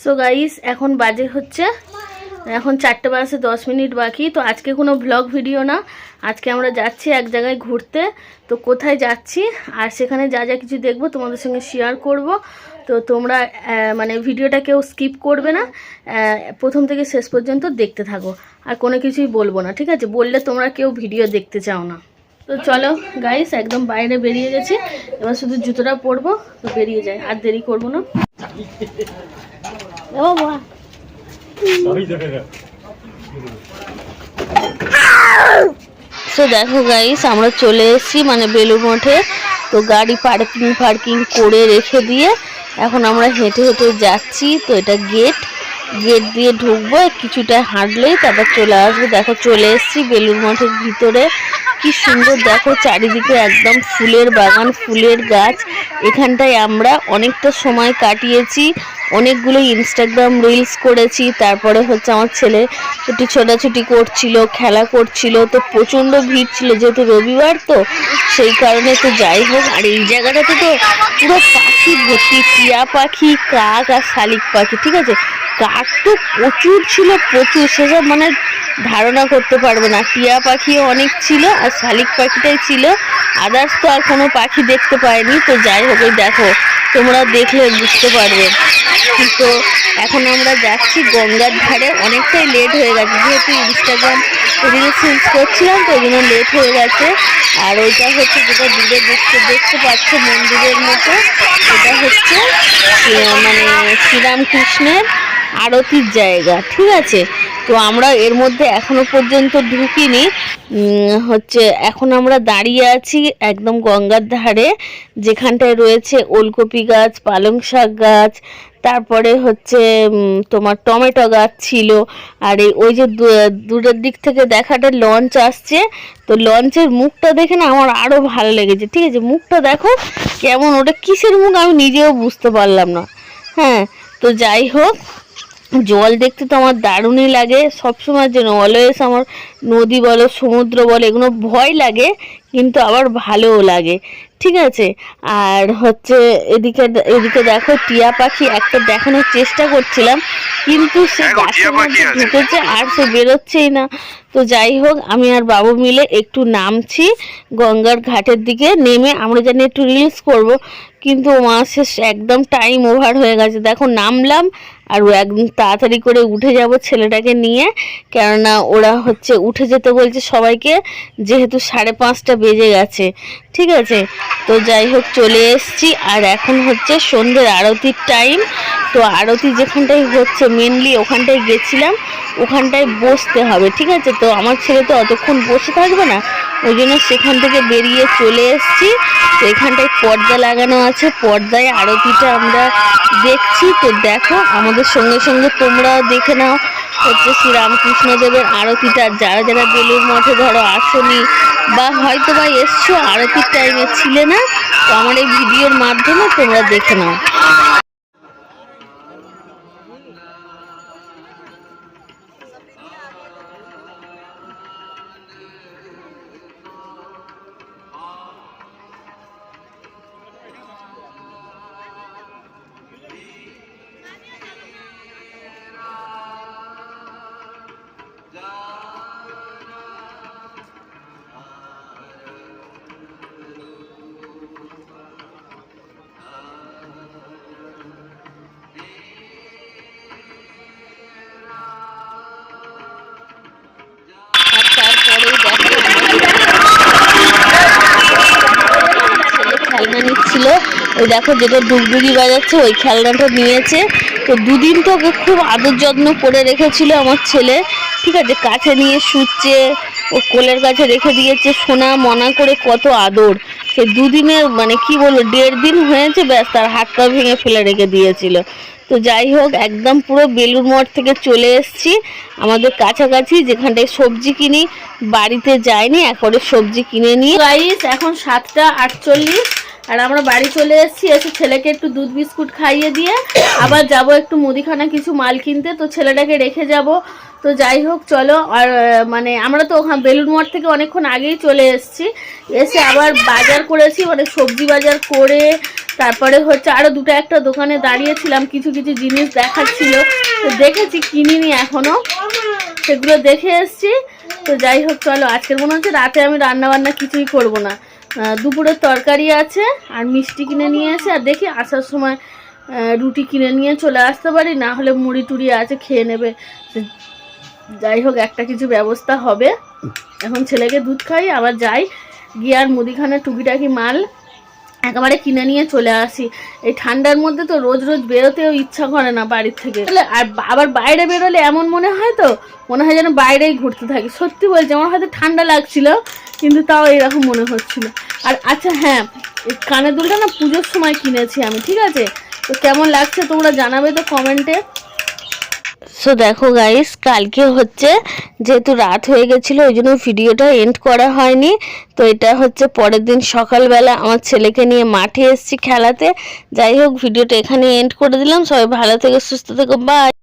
So guys এখন বাজে হচ্ছে এখন 4টা বাজে 10 মিনিট বাকি। তো আজকে কোনো ব্লগ ভিডিও না, আজকে আমরা যাচ্ছি এক জায়গায় ঘুরতে। তো কোথায় যাচ্ছি আর সেখানে যা যা কিছু দেখবো তোমাদের সঙ্গে শেয়ার করব। তো তোমরা মানে ভিডিওটা কেউ স্কিপ করবে না, প্রথম থেকে শেষ পর্যন্ত দেখতে থাকো। আর কোনো কিছুই বলবো না, ঠিক আছে? বললে তোমরা কেউ ভিডিও দেখতে চাও না। তো চলো গাইস, একদম বাইরে বেরিয়ে গেছি, এবার শুধু জুতোটা পরবো, তো বেরিয়ে যায়, আর দেরি করবো না। ও বাবা, তো দেখো গাইস আমরা চলে এসেছি মানে বেলুড় মঠে। তো গাড়ি পার্কিং করে রেখে দিয়ে এখন আমরা হেঁটে হেঁটে যাচ্ছি। তো এটা গেট দিয়ে ঢুকবো, কিছুটা হাঁটলেই তারপর চলে আসবো। দেখো চলে এসেছি বেলুড় মঠের ভিতরে। কি সুন্দর দেখো, চারিদিকে একদম ফুলের বাগান, ফুলের গাছ। এখানটায় আমরা অনেকটা সময় কাটিয়েছি, অনেকগুলো ইনস্টাগ্রাম রিলস করেছি। তারপরে হচ্ছে আমার ছেলে একটু ছোটাছুটি করছিল, খেলা করছিল। তো প্রচণ্ড ভিড় ছিল যেহেতু রবিবার, তো সেই কারণে। তো যাই হোক, আর এই জায়গাটাতে তো পুরো পাখি ভর্তি, টিয়া পাখি, কাক আর শালিক পাখি, ঠিক আছে? কাক তো প্রচুর ছিল, প্রচুর, সেসব মানে ধারণা করতে পারবে না। টিয়া পাখিও অনেক ছিল আর শালিক পাখিটাই ছিল, আদার্স তো আর কোনো পাখি দেখতে পাইনি। তো যাই হোক, এই দেখো তোমরা দেখলে বুঝতে পারবে। তো এখন আমরা যাচ্ছি গঙ্গার ধারে, অনেকটাই লেট হয়ে গেছে যেহেতু ইনস্টাগ্রাম রিলস করছিলাম, তো ওই জন্য লেট হয়ে গেছে। আর ওইটা হচ্ছে যেটা দূরে দেখতে পাচ্ছ মন্দিরের মতো, এটা হচ্ছে মানে শ্রীরামকৃষ্ণের আরতির জায়গা, ঠিক আছে? তো আমরা এর মধ্যে এখনো পর্যন্ত ঢুকিনি। হচ্ছে এখন আমরা দাঁড়িয়ে আছি একদম গঙ্গার ধারে, যেখানটায় রয়েছে ওলকপি গাছ, পালং শাক গাছ, তারপরে হচ্ছে তোমার টমেটো গাছ ছিল। আর ওই যে দূরের দিক থেকে দেখাটা লঞ্চ আসছে, তো লঞ্চের মুখটা দেখে না আমার আরও ভালো লেগেছে, ঠিক আছে? মুখটা দেখো কেমন, ওটা কিসের মুখ আমি নিজেও বুঝতে পারলাম না। হ্যাঁ, তো যাই হোক, জল দেখতে তো আমার দারুণই লাগে সবসময়ের জন্য। অলওয়েজ আমার নদী বলো, সমুদ্র বলো, এগুলো ভয় লাগে কিন্তু আবার ভালোও লাগে, ঠিক আছে? আর হচ্ছে এদিকে দেখো টিয়া পাখি একটা দেখানোর চেষ্টা করছিলাম, কিন্তু সে গাছের মধ্যে ঢুকেছে আর সে বেরোচ্ছেই না। তো যাই হোক, আমি আর বাবু মিলে একটু নামছি গঙ্গার ঘাটের দিকে। নেমে আমরা জানি একটু রিলস করব, কিন্তু মাসে একদম টাইম ওভার হয়ে গেছে। দেখো নামলাম আর একদম তাড়াতাড়ি করে উঠে যাব ছেলেটাকে নিয়ে, কেননা ওরা হচ্ছে উঠে যেতে বলছে সবাইকে, যেহেতু 5:30 বেজে গেছে, ঠিক আছে? তো যাই হোক চলে এসছি। আর এখন হচ্ছে সন্ধ্যের আরতির টাইম। তো আরতি যেখানটায় হচ্ছে মেনলি ওখানটায় গেছিলাম, ওখানটায় বসতে হবে, ঠিক আছে? তো আমার ছেলে তো অতক্ষণ বসে থাকবে না, ওই জন্য সেখান থেকে বেরিয়ে চলে এসছি। তো এখানটায় পর্দা লাগানো আছে, পর্দায় আরতিটা আমরা দেখছি। তো দেখো আমাদের সঙ্গে সঙ্গে তোমরাও দেখে নাও হচ্ছে শ্রীরামকৃষ্ণদেবের আরতিটা। যারা যারা বেলুড় মঠে ধরো আসনি বা হয়তো বা এসছো আরতির টাইমে ছিলে না, তো আমার এই ভিডিওর মাধ্যমে তোমরা দেখে নাও। খেলনা নিচ্ছিল, ওই দেখো যেটা ডুগডুগি বাজাচ্ছে ওই খেলনাটা নিয়েছে। তো দুদিন তো ওকে খুব আদর যত্ন করে রেখেছিল আমার ছেলে, ঠিক আছে? কাছে নিয়ে শুচ্ছে, ও কোলের কাছে রেখে দিয়েছে সোনা মনা করে, কত আদর। সে দুদিনের মানে কি বলবো, 1.5 দিন হয়েছে, ব্যাস তার হাত পা ভেঙে ফেলে রেখে দিয়েছিল। তো যাই হোক, একদম পুরো বেলুড় মঠ থেকে চলে এসেছি আমাদের কাছাকাছি, যেখানটায় সবজি কিনি। বাড়িতে যাইনি, একবারে সবজি কিনে নিয়ে গাইস এখন 7:48। আর আমরা বাড়ি চলে এসেছি, এসে ছেলেকে একটু দুধ বিস্কুট খাইয়ে দিয়ে আবার যাব একটু মুদিখানা কিছু মাল কিনতে, তো ছেলেটাকে রেখে যাব। তো যাই হোক চলো। আর মানে আমরা তো ওখানে বেলুড় মঠ থেকে অনেকক্ষণ আগেই চলে এসেছি, এসে আবার বাজার করেছি, মানে সবজি বাজার করে তারপরে হচ্ছে আরও দুটো একটা দোকানে দাঁড়িয়েছিলাম, কিছু কিছু জিনিস দেখাচ্ছিল, তো দেখেছি, কিনিনি এখনও, সেগুলো দেখে এসেছি। তো যাই হোক চলো, আজকের মনে হচ্ছে রাতে আমি রান্না বান্না কিছুই করব না, দুপুরের তরকারি আছে আর মিষ্টি কিনে নিয়ে এসে, আর দেখি আসার সময় রুটি কিনে নিয়ে চলে আসতে পারি, না হলে মুড়ি টুড়ি আছে খেয়ে নেবে। যাই হোক একটা কিছু ব্যবস্থা হবে। এখন ছেলেকে দুধ খাই, আবার যাই গিয়ে আর মুদিখানা টুকিটাকি মাল একেবারে কিনে নিয়ে চলে আসি। এই ঠান্ডার মধ্যে তো রোজ রোজ বেরোতেও ইচ্ছা করে না বাড়ির থেকে, আর আবার বাইরে বেরোলে এমন মনে হয় যেন বাইরেই ঘুরতে থাকি। সত্যি বলছি, আমার হয়তো ঠান্ডা লাগছিল কিন্তু তাও এরকম মনে হচ্ছিল। আর আচ্ছা হ্যাঁ, এই কানের দুলটা না পুজোর সময় কিনেছি আমি, ঠিক আছে? তো কেমন লাগছে তোমরা জানাবে তো কমেন্টে। সো দেখো গাইস, কালকে হচ্ছে যেহেতু রাত হয়ে গেছিলো ওই জন্য ভিডিওটা এন্ড করা হয়নি। তো এটা হচ্ছে পরের দিন সকালবেলা আমার ছেলেকে নিয়ে মাঠে এসেছি খেলাতে। যাই হোক ভিডিওটা এখানে এন্ড করে দিলাম। সবাই ভালো থেকো, সুস্থ থেকো, বাই।